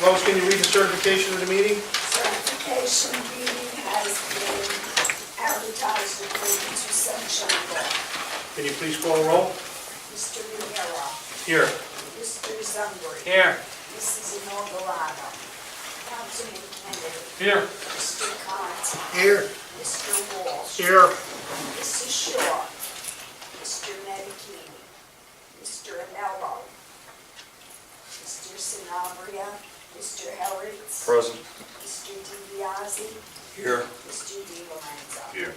Lois, can you read the certification of the meeting? Certification meeting has been advertised according to sunshine law. Can you please call a roll? Mr. Rivera. Here. Mr. Zungri. Here. Mrs. Inaugurado. Councilman Kennedy. Here. Mr. Conti. Here. Mr. Walsh. Here. Mrs. Shaw. Mr. Medicini. Mr. Anello. Mr. Sanabria. Mr. Helritz. Present. Mr. DiBiase. Here. Mr. Di Lorenzo. Here.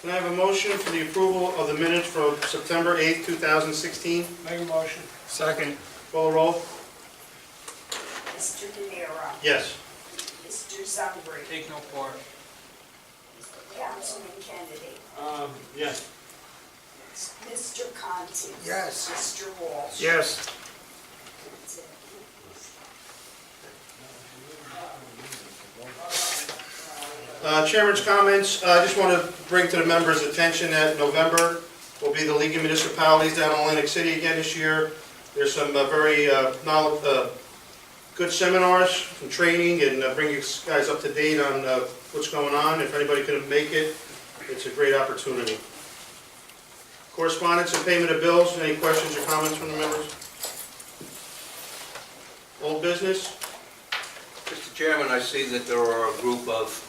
Can I have a motion for the approval of the minutes from September 8th, 2016? Make a motion. Second. Call a roll? Mr. De Niro. Yes. Mr. Zungri. Take no part. Councilman Kennedy. Yes. Mr. Conti. Yes. Mr. Walsh. Yes. That's it. Chairman's comments. I just want to bring to the members' attention that November will be the League of Municipalities down in Atlantic City again this year. There's some very good seminars and training and bring you guys up to date on what's going on. If anybody couldn't make it, it's a great opportunity. Correspondence and payment of bills. Any questions or comments from the members? Old business? Mr. Chairman, I see that there are a group of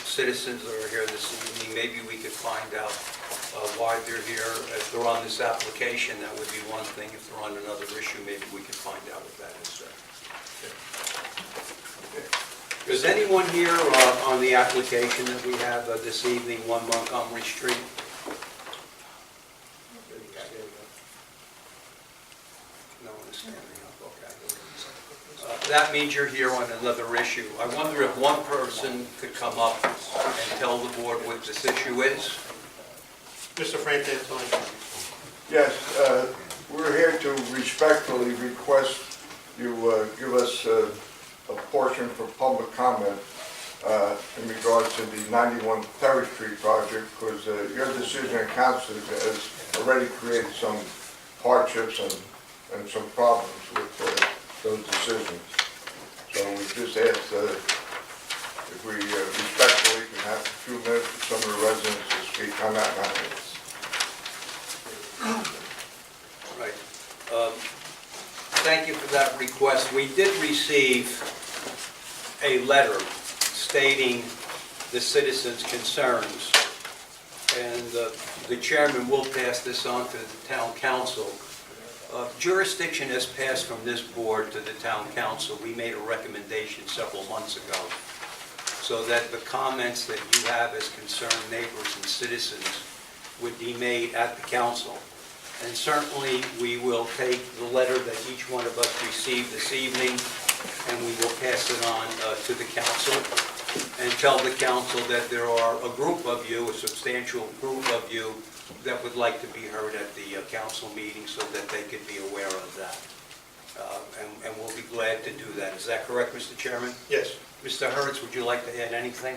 citizens that are here this evening. Maybe we could find out why they're here. If they're on this application, that would be one thing. If they're on another issue, maybe we could find out what that is. Is anyone here on the application that we have this evening, 1 Montgomery Street? No one is standing up, okay. That means you're here on another issue. I wonder if one person could come up and tell the board what this issue is? Mr. Frank Antoni. Yes, we're here to respectfully request you give us a portion for public comment in regards to the 91 Terry Street project, because your decision in council has already created some hardships and some problems with those decisions. So we just asked if we respectfully can have a few minutes for some of the residents to speak on that matter. Right. Thank you for that request. We did receive a letter stating the citizens' concerns, and the chairman will pass this on to the town council. Jurisdiction has passed from this board to the town council. We made a recommendation several months ago so that the comments that you have as concerned neighbors and citizens would be made at the council. And certainly, we will take the letter that each one of us received this evening, and we will pass it on to the council, and tell the council that there are a group of you, a substantial group of you, that would like to be heard at the council meeting so that they could be aware of that. And we'll be glad to do that. Is that correct, Mr. Chairman? Yes. Mr. Hertz, would you like to add anything?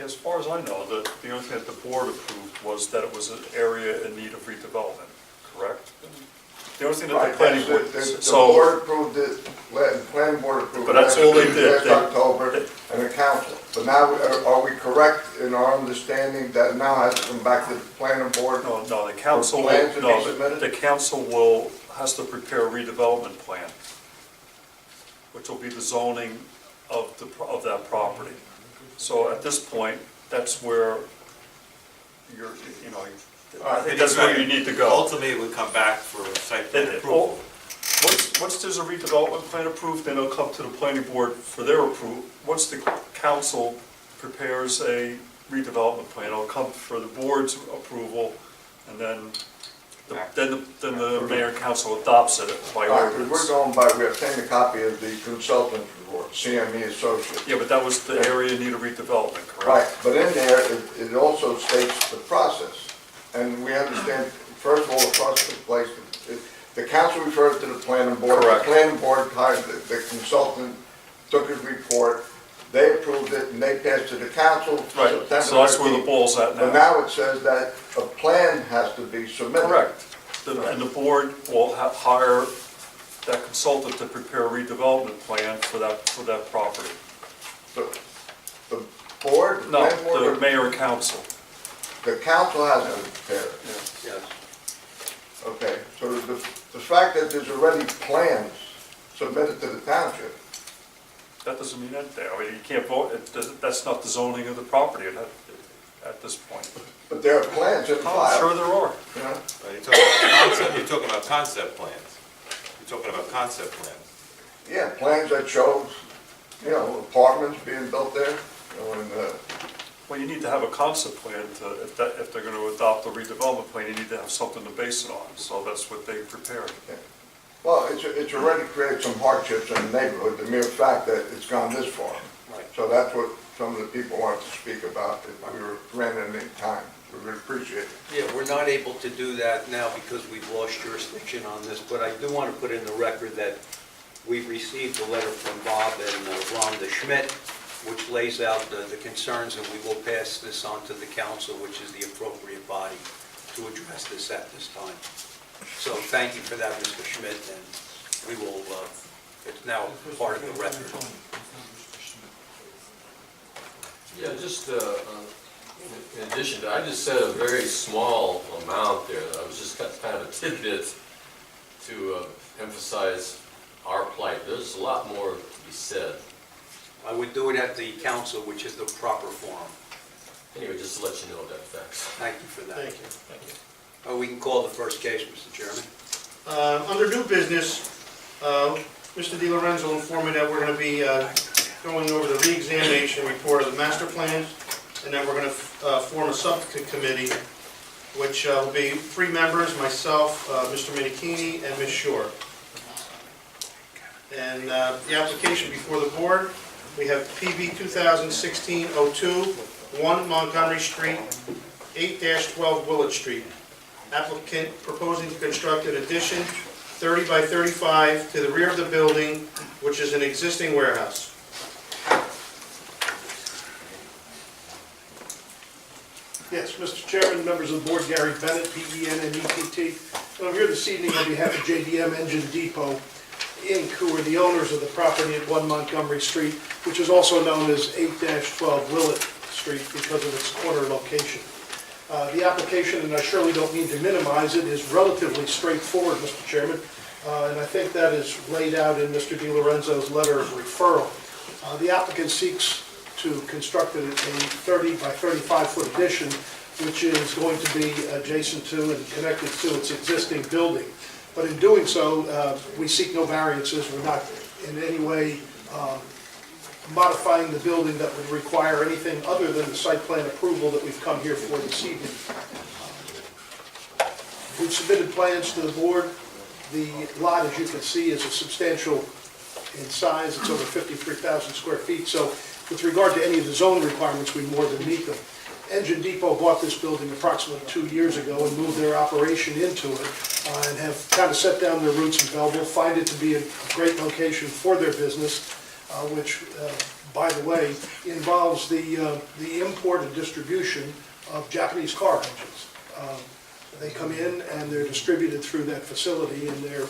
As far as I know, the only thing that the board approved was that it was an area in need of redevelopment, correct? The only thing that the planning board... The board approved it, the planning board approved it. But that's all they did. Last October, and the council. But now, are we correct in our understanding that it now has to come back to the planning board? No, the council will, Plans to be no, submitted? the council has to prepare a redevelopment plan, which will be the zoning of that property. So at this point, that's where that's where you need to go. Ultimately, it would come back for site plan approval. Once there's a redevelopment plan approved, then it'll come to the planning board for their approval. Once the council prepares a redevelopment plan, it'll come for the board's approval, and then the mayor and council adopts it by ordinance. We're going by, we obtained a copy of the consultant report, CME Associates. Yeah, but that was the area in need of redevelopment, correct? Right, but in there, it also states the process. And we understand, first of all, the process took place, the council referred to the planning board. Correct. The planning board hired the consultant, took his report, they approved it, and they passed to the council. Right, so that's where the ball's at But now. now it says that a plan has to be submitted. Correct. And the board will hire that consultant to prepare a redevelopment plan for that property. The board? No, planning board, the or mayor and council. The council hasn't prepared it. Yes. Okay, so the fact that there's already plans submitted to the township, That doesn't mean anything. I mean, you can't vote, that's not the zoning of the property at this point. but there are plans in the Oh, I'm sure file, there are. you know? You're talking about concept plans. You're talking about concept plans. Yeah, plans that show, you know, apartments being built there, you know, and, Well, you need to have a concept plan if they're going to adopt a redevelopment plan, you need to have something to base it on. So that's what they prepared. well, it's already created some hardships in the neighborhood, the mere fact that it's gone this far. Right. So that's what some of the people wanted to speak about, if we were granted any time. We would appreciate it. Yeah, we're not able to do that now because we've lost jurisdiction on this, but I do want to put in the record that we've received a letter from Bob and Rhonda Schmidt, which lays out the concerns, and we will pass this on to the council, which is the appropriate body to address this at this time. So thank you for that, Mr. Schmidt, and we will, it's now part of the record. Yeah, just in addition to, I just said a very small amount there. I was just kind of a tidbit to emphasize our plight. There's a lot more to be said. I would do it at the council, which is the proper forum. Anyway, just to let you know that fact. Thank you for that. Thank you. We can call the first case, Mr. Chairman. Under new business, Mr. Di Lorenzo informed me that we're going to be going over the re-examination report of the master plans, and that we're going to form a subcommittee, which will be 3 members, myself, Mr. Minikini, and Ms. Shore. And the application before the board, we have PB 2016-02, 1 Montgomery Street, 8-12 Willett Street. Applicant proposing to construct an addition 30 by 35 to the rear of the building, which is an existing warehouse. Yes, Mr. Chairman, members of the board, Gary Bennett, P-E-N-N-E-T-T. And I'm here this evening on behalf of JDM Engine Depot, Inc., who are the owners of the property at 1 Montgomery Street, which is also known as 8-12 Willett Street because of its corner location. The application, and I surely don't mean to minimize it, is relatively straightforward, Mr. Chairman, and I think that is laid out in Mr. Di Lorenzo's letter of referral. The applicant seeks to construct a 30 by 35-foot addition, which is going to be adjacent to and connected to its existing building. But in doing so, we seek no variances. We're not in any way modifying the building that would require anything other than the site plan approval that we've come here for this evening. We've submitted plans to the board. The lot, as you can see, is a substantial in size. It's over 53,000 square feet. So with regard to any of the zone requirements, we more than meet them. Engine Depot bought this building approximately 2 years ago and moved their operation into it and have kind of set down their roots in Belleville, find it to be a great location for their business, which, by the way, involves the import and distribution of Japanese car engines. They come in and they're distributed through that facility, and they're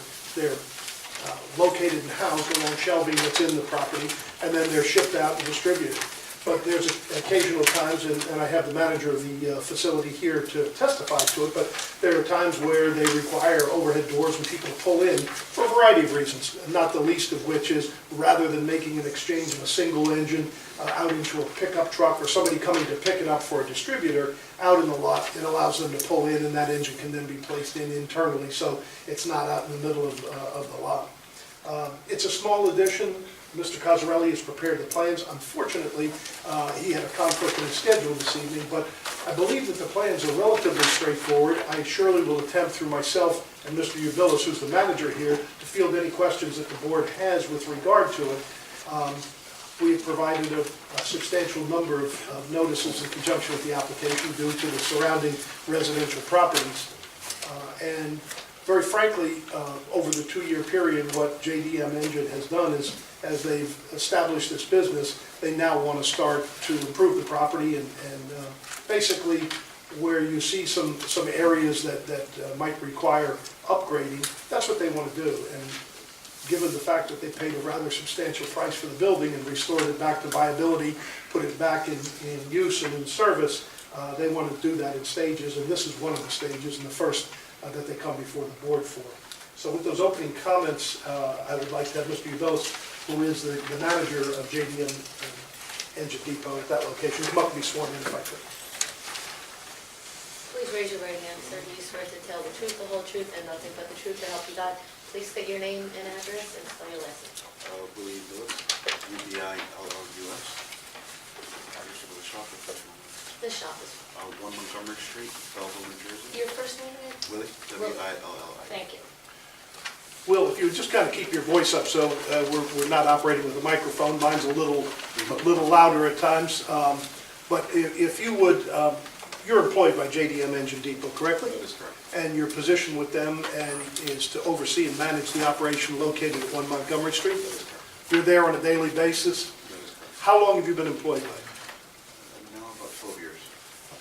located and housed along shelving that's in the property, and then they're shipped out and distributed. But there's occasional times, and I have the manager of the facility here to testify to it, but there are times where they require overhead doors and people to pull in for a variety of reasons, not the least of which is rather than making an exchange of a single engine out into a pickup truck or somebody coming to pick it up for a distributor out in the lot, it allows them to pull in and that engine can then be placed in internally, so it's not out in the middle of the lot. It's a small addition. Mr. Cosarelli has prepared the plans. Unfortunately, he had a conflict in his schedule this evening, but I believe that the plans are relatively straightforward. I surely will attempt through myself and Mr. Ubilis, who's the manager here, to field any questions that the board has with regard to it. We have provided a substantial number of notices in conjunction with the application due to the surrounding residential properties. And very frankly, over the 2-year period, what JDM Engine has done is, as they've established this business, they now want to start to improve the property and basically where you see some areas that might require upgrading, that's what they want to do. And given the fact that they paid a rather substantial price for the building and restored it back to viability, put it back in use and in service, they want to do that in stages, and this is one of the stages, and the first that they come before the board for. So with those opening comments, I would like to have Mr. Ubelis, who is the manager of JDM Engine Depot at that location, come up and be sworn in if I could. Please raise your right hand, sir. Do you swear to tell the truth, the whole truth, and nothing but the truth to help you God? Please state your name and address and spell your last name. Willie Lewis, UBILLUS. Address of the shop, if that's one. This shop is, 1 Montgomery Street, Belleville, New Jersey. your first name again? Willie, W-I-L-L-I. Thank you. Will, if you would just kind of keep your voice up, so we're not operating with a microphone. Mine's a little louder at times. But if you would, you're employed by JDM Engine Depot, correctly? That is correct. And your position with them is to oversee and manage the operation located at 1 Montgomery Street? That is correct. You're there on a daily basis? That is correct. How long have you been employed by them? Now about 12 years.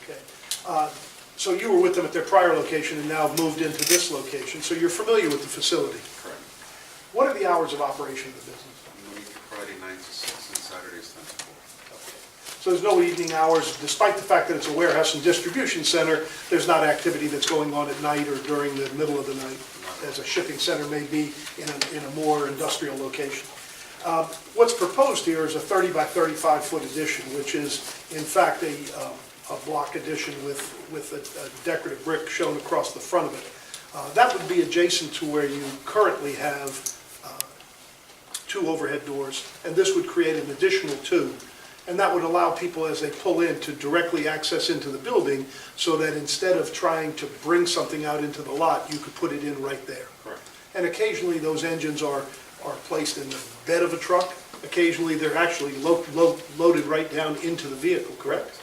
Okay. So you were with them at their prior location and now moved into this location, so you're familiar with the facility. Correct. What are the hours of operation of the business? Monday through Friday, 9 to 6, and Saturdays, 10 to 4. So there's no evening hours, despite the fact that it's a warehouse and distribution center, there's not activity that's going on at night or during the middle of the night, as a shipping center may be in a more industrial location. What's proposed here is a 30 by 35 foot addition, which is in fact a block addition with a decorative brick shown across the front of it. That would be adjacent to where you currently have 2 overhead doors, and this would create an additional 2. And that would allow people, as they pull in, to directly access into the building, so that instead of trying to bring something out into the lot, you could put it in right there. Correct. And occasionally, those engines are placed in the bed of a truck. Occasionally, they're actually loaded right down into the vehicle, correct?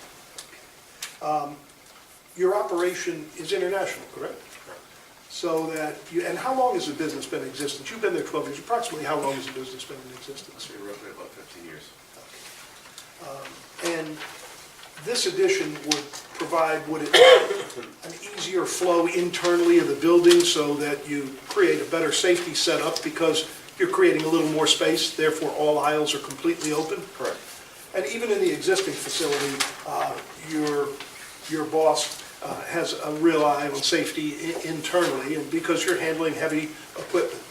Your operation is international, correct? Correct. So that you, and how long has the business been in existence? You've been there 12 years. Approximately how long has the business been in existence? That's roughly about 15 years. And this addition would provide, would it an easier flow internally of the building so that you create a better safety setup because you're creating a little more space, therefore all aisles are completely open? Correct. And even in the existing facility, your boss has a real eye on safety internally, and because you're handling heavy equipment.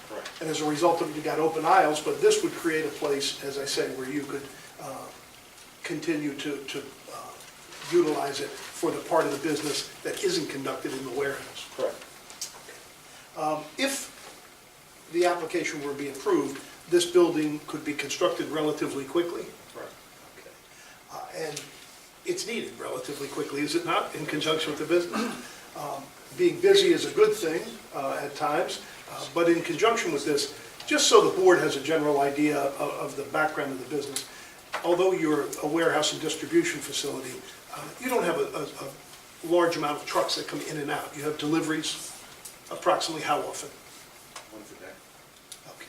Correct. And as a result of it, you got open aisles, but this would create a place, as I say, where you could continue to utilize it for the part of the business that isn't conducted in the warehouse. Correct. If the application were to be approved, this building could be constructed relatively quickly. Correct. And it's needed relatively quickly, is it not, in conjunction with the business? Being busy is a good thing at times, but in conjunction with this, just so the board has a general idea of the background of the business, although you're a warehouse and distribution facility, you don't have a large amount of trucks that come in and out. You have deliveries approximately how often? Once a day. Okay.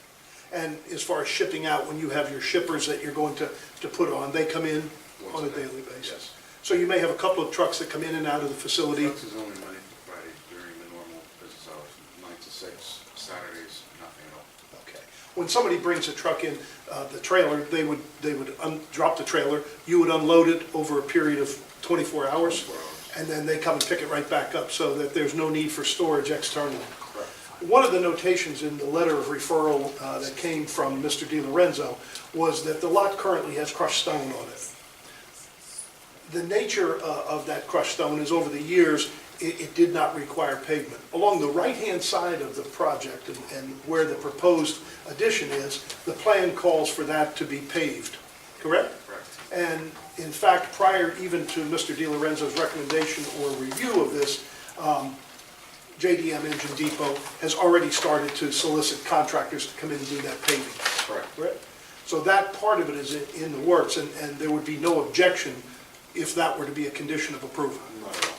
And as far as shipping out, when you have your shippers that you're going to put on, they come in on a daily basis? Yes. So you may have a couple of trucks that come in and out of the facility? Trucks is only Monday through Friday during the normal business hours, 9 to 6, Saturdays, nothing at all. Okay. When somebody brings a truck in, the trailer, they would drop the trailer, you would unload it over a period of 24 hours? 24 hours. And then they come and pick it right back up, so that there's no need for storage externally. Correct. One of the notations in the letter of referral that came from Mr. Di Lorenzo was that the lot currently has crushed stone on it. The nature of that crushed stone is, over the years, it did not require pavement. Along the right-hand side of the project and where the proposed addition is, the plan calls for that to be paved, correct? Correct. And in fact, prior even to Mr. Di Lorenzo's recommendation or review of this, JDM Engine Depot has already started to solicit contractors to come in and do that paving. Correct. Correct? So that part of it is in the works, and there would be no objection if that were to be a condition of approval. Not at all.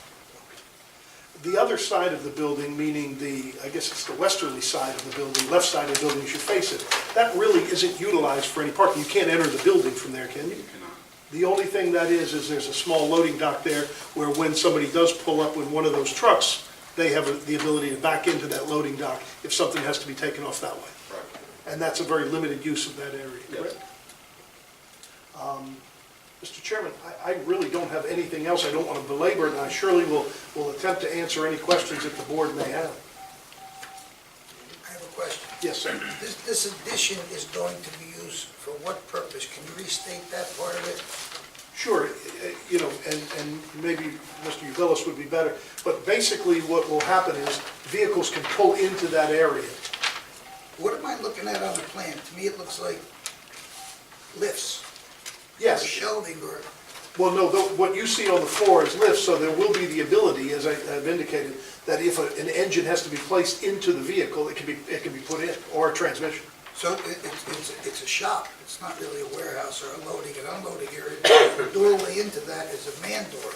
The other side of the building, meaning I guess it's the westerly side of the building, left side of the building as you face it, that really isn't utilized for any parking. You can't enter the building from there, can you? You cannot. The only thing that is there's a small loading dock there where when somebody does pull up with one of those trucks, they have the ability to back into that loading dock if something has to be taken off that way. Right. and that's a very limited use of that area, correct? Mr. Chairman, I really don't have anything else. I don't want to belabor it, and I surely will attempt to answer any questions that the board may have. I have a question. Yes, sir. This addition is going to be used for what purpose? Can you restate that part of it? Sure, you know, and maybe Mr. Ubilis would be better, but basically what will happen is vehicles can pull into that area. What am I looking at on the plan? To me, it looks like lifts. Or Yes, shelving or, well, no, what you see on the floor is lifts, so there will be the ability, as I've indicated, that if an engine has to be placed into the vehicle, it can be put in, or a transmission. so it's a shop. It's not really a warehouse or a loading and unloading area. The doorway into that is a man door.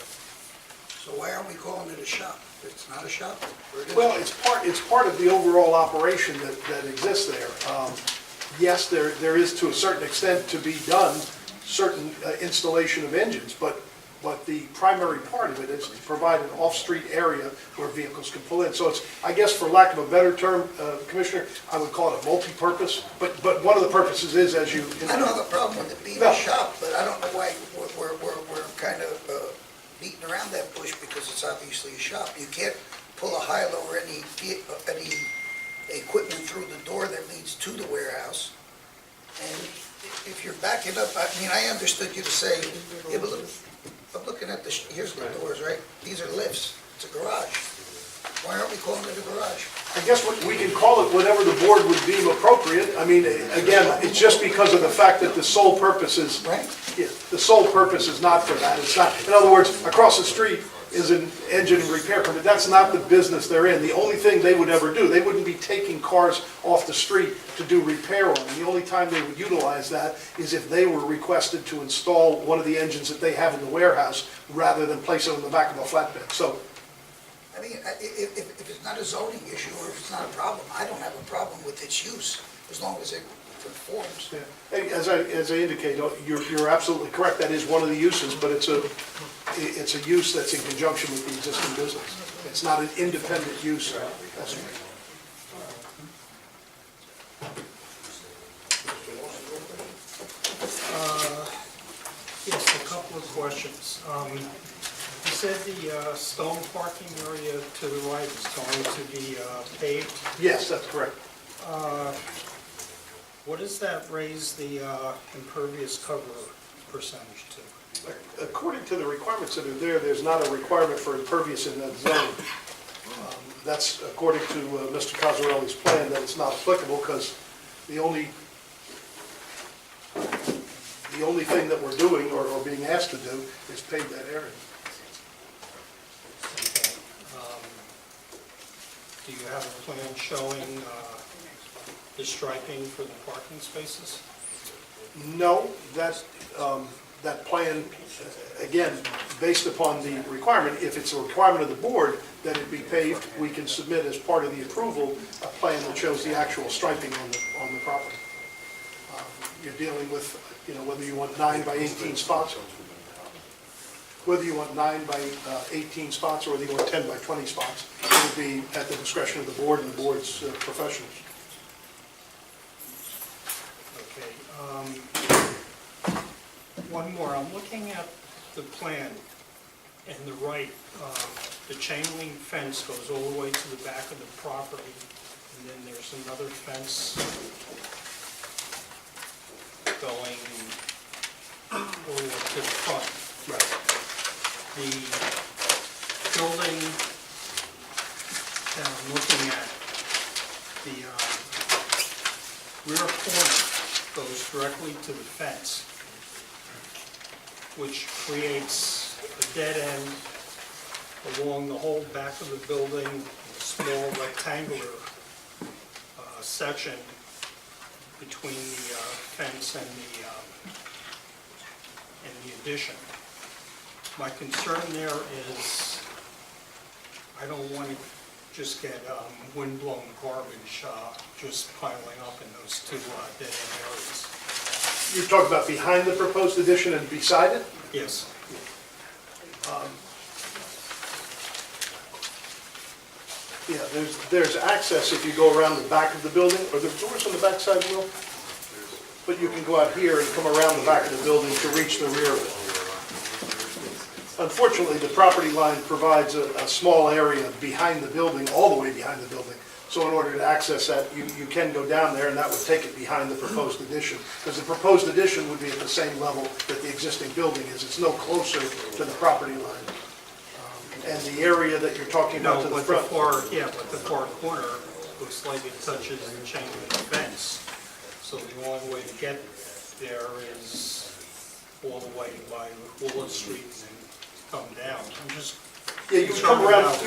So why aren't we calling it a shop? It's not a shop? Or it is? Well, it's part of the overall operation that exists there. Yes, there is to a certain extent to be done, certain installation of engines, but the primary part of it is to provide an off-street area where vehicles can pull in. So it's, I guess for lack of a better term, Commissioner, I would call it a multi-purpose, but one of the purposes is, as you... I don't have a problem with it being No. a shop, but I don't know why we're kind of beating around that bush because it's obviously a shop. You can't pull a high-low or any equipment through the door that leads to the warehouse. And if you're backing up, I mean, I understood you to say, yeah, but look, I'm looking at the, here's the doors, right? These are lifts. It's a garage. Why aren't we calling it a garage? I guess we can call it whatever the board would deem appropriate. I mean, again, it's just because of the fact that the sole purpose is... Right. Yeah, the sole purpose is not for that. It's not, in other words, across the street is an engine repair permit. That's not the business they're in. The only thing they would ever do, they wouldn't be taking cars off the street to do repair on them. The only time they would utilize that is if they were requested to install one of the engines that they have in the warehouse rather than place it on the back of a flatbed. So, I mean, if it's not a zoning issue or if it's not a problem, I don't have a problem with its use as long as it conforms. yeah. Hey, as I indicate, you're absolutely correct. That is one of the uses, but it's a use that's in conjunction with the existing business. It's not an independent use. That's right. Yes, a couple of questions. You said the stone parking area to the right is going to be paved. Yes, that's correct. What does that raise the impervious cover percentage to? According to the requirements that are there, there's not a requirement for impervious in that zone. That's according to Mr. Cosarelli's plan, that it's not applicable because the only thing that we're doing or being asked to do is pave that area. Okay. Do you have a plan showing the striping for the parking spaces? No, that plan, again, based upon the requirement, if it's a requirement of the board that it be paved, we can submit as part of the approval a plan that shows the actual striping on the property. You're dealing with, you know, whether you want 9 by 18 spots, whether you want 9 by 18 spots or whether you want 10 by 20 spots, it would be at the discretion of the board and the board's professionals. Okay. One more. I'm looking at the plan and the right. The chain link fence goes all the way to the back of the property, and then there's another fence going all the way to the front. Right. The building that I'm looking at, the rear corner goes directly to the fence, which creates a dead end along the whole back of the building, a small rectangular section between the fence and the addition. My concern there is I don't want to just get wind-blown garbage just piling up in those two dead-end areas. You're talking about behind the proposed addition and beside it? Yes. Yeah, there's access if you go around the back of the building. Are there doors on the back side, Will? But you can go out here and come around the back of the building to reach the rear of it. Unfortunately, the property line provides a small area behind the building, all the way behind the building. So in order to access that, you can go down there, and that would take it behind the proposed addition. Because the proposed addition would be at the same level that the existing building is. It's no closer to the property line. And the area that you're talking about No, to the but the front. but the far corner looks like it touches the chain link fence. So the only way to get there is all the way by Willow Street and then come down. I'm just Yeah, you would come around,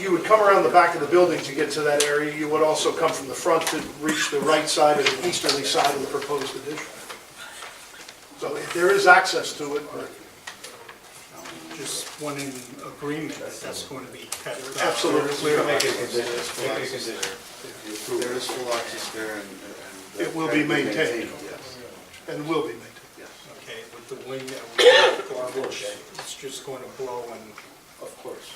you would come around the back of the building to get to that area. You would also come from the front to reach the right side or the easterly side of the proposed addition. So there is access to it, but just one in agreement that that's going to be kept. Absolutely. Clear. There is full access there and. it will be maintained, Yes, and will be maintained. yes. Okay, with the wind that we have garbage, it's just going to blow and. Of course.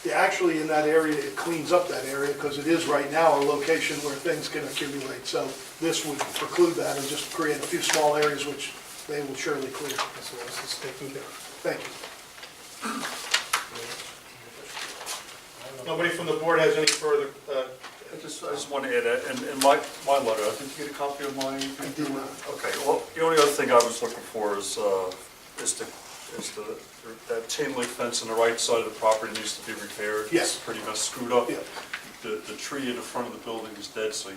Yeah, actually, in that area, it cleans up that area because it is right now a location where things can accumulate. So this would preclude that and just create a few small areas which they will surely clear. As well as it's taken care of. Thank you. Nobody from the board has any further, I just want to add, in my letter, did you get a copy of my? I did not. Okay, well, the only other thing I was looking for is that chain link fence on the right side of the property needs to be repaired. Yes. It's pretty much screwed up. Yeah. The tree in the front of the building is dead, so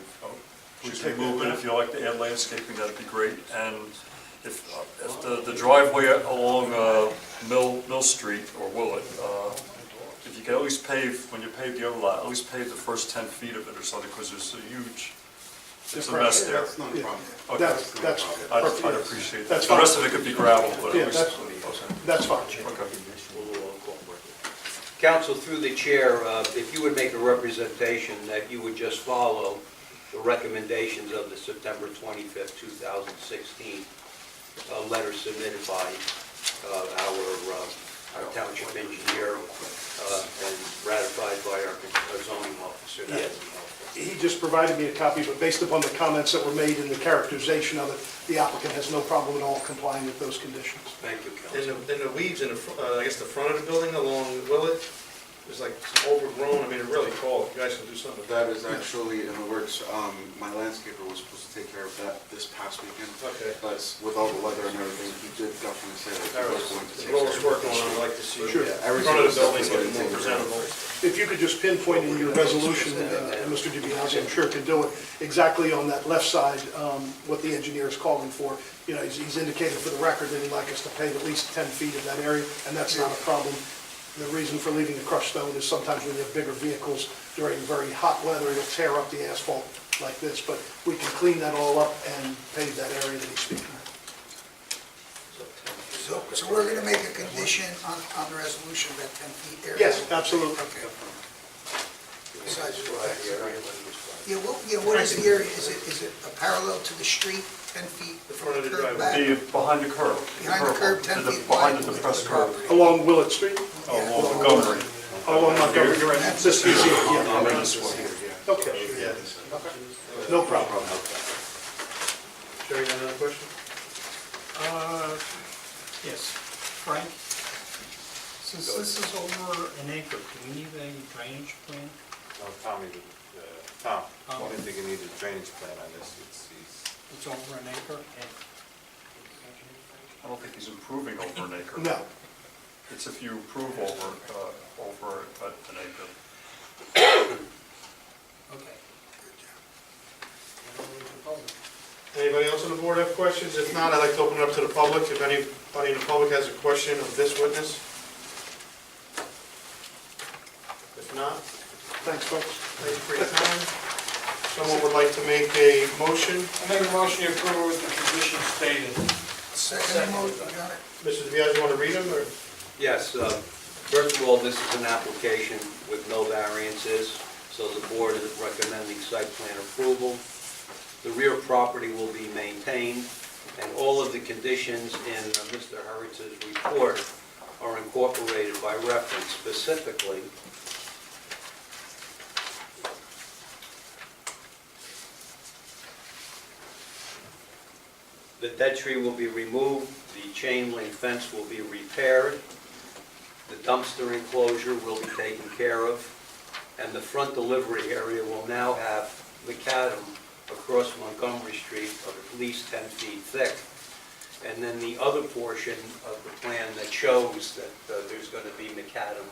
please Should take that remove it. down. If you like to add landscaping, that'd be great. And if the driveway along Mill Street or Willett, if you can at least pave, when you pave the other lot, at least pave the first 10 feet of it or something, because there's a huge, it's a mess there. That's not a problem. Okay. That's I'd perfect. appreciate that. That's The fine. rest of it could be gravel, but Yeah, at least. that's fine. Okay. Council, through the chair, if you would make a representation that you would just follow the recommendations of the September 25th, 2016 letter submitted by our township engineer and ratified by our zoning officer. That would be helpful. He just provided me a copy, but based upon the comments that were made in the characterization of it, the applicant has no problem at all complying with those conditions. Thank you, in Council. the weeds in the, I guess the front of the building along Willett, there's like some overgrown, I mean, it's really tall. If you guys can do something with that. That is actually in the works. My landscaper was supposed to take care of that this past weekend. Okay. But with all the weather and everything, he did definitely say that he was going to take There's a care little work of going on, it. I'd like to see. Sure. Yeah, The everything front of the is building definitely getting more presentable. If you could just pinpoint in your resolution, and Mr. DiBiase, I'm sure can do it, exactly on that left side, what the engineer is calling for. You know, he's indicated for the record that he'd like us to pave at least 10 feet of that area, and that's not a problem. The reason for leaving the crushed stone is sometimes when you have bigger vehicles during very hot weather, it'll tear up the asphalt like this, but we can clean that all up and pave that area that he's speaking of. So we're gonna make a condition on the resolution of that 10 feet area? Yes, absolutely. Okay. Besides the fact- what is the area? Is it a parallel to the street, 10 feet The front of the curb driveway. back? Behind the curb. Behind the curb, 10 feet Behind wide. the depressed curb. Along Willett Street? Along Montgomery. Along Montgomery, this piece here, yeah. I'm in this one. Okay, yeah. No problem. Jerry, you have another question? Yes, Frank, since this is over an acre, do we need a drainage plan? No, Tom, I don't think you need a drainage plan on this. It's over an acre? I don't think he's improving over an acre. No. It's if you improve over an acre. Okay. Anybody else on the board have questions? If not, I'd like to open it up to the public. If anybody in the public has a question of this witness. If not, Thanks, folks. thank you for your time. Someone would like to make a motion. I make a motion to approve with the conditions stated. Second motion, got it? Mr. DiBiase, you want to read them, or? Yes, first of all, this is an application with no variances, so the board is recommending site plan approval. The rear property will be maintained, and all of the conditions in Mr. Hurwitz's report are incorporated by reference specifically. The dead tree will be removed, the chain link fence will be repaired, the dumpster enclosure will be taken care of, and the front delivery area will now have macadam across Montgomery Street of at least 10 feet thick. And then the other portion of the plan that shows that there's going to be macadam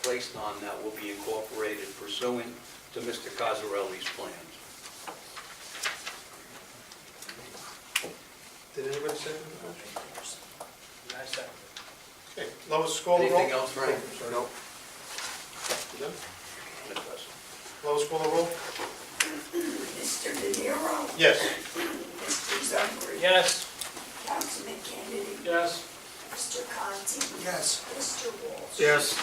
placed on that will be incorporated pursuant to Mr. Cosarelli's plans. Did anybody say anything? Okay, Lois, call the roll. Anything else, Frank? No. Lois, call the roll. Mr. De Niro. Yes. Mr. Zubiri. Yes. Councilman Kennedy. Yes. Mr. Conti. Yes. Mr. Walsh. Yes.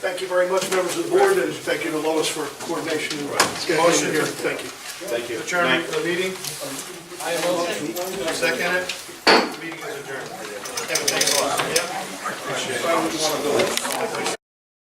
Thank you very much, members of the board, and thank you to Lois for coordination and scheduling here. Thank you. Thank you. Adjournment of the meeting. I motion. Second it. The meeting is adjourned. Kevin, thanks a lot. Yeah.